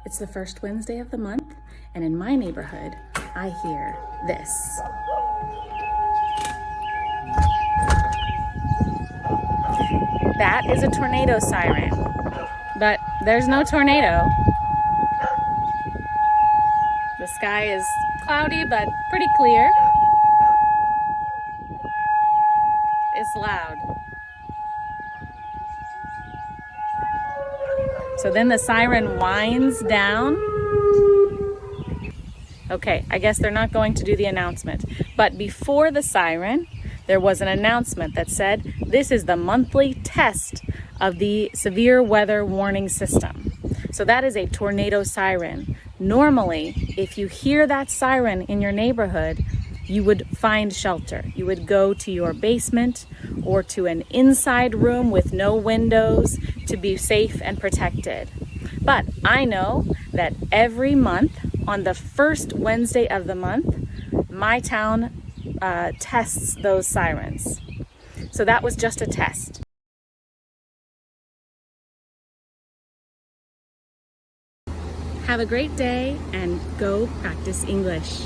It's the first Wednesday of the month, and in my neighborhood, I hear this. That is a tornado siren, but there's no tornado. The sky is cloudy, but pretty clear. It's loud. So then the siren winds down. Okay, I guess they're not going to do the announcement. But before the siren, there was an announcement that said, this is the monthly test of the severe weather warning system. So that is a tornado siren. Normally, if you hear that siren in your neighborhood, you would find shelter. You would go to your basement or to an inside room with no windows to be safe and protected. But I know that every month, on the first Wednesday of the month, my town tests those sirens. So that was just a test. Have a great day and go practice English.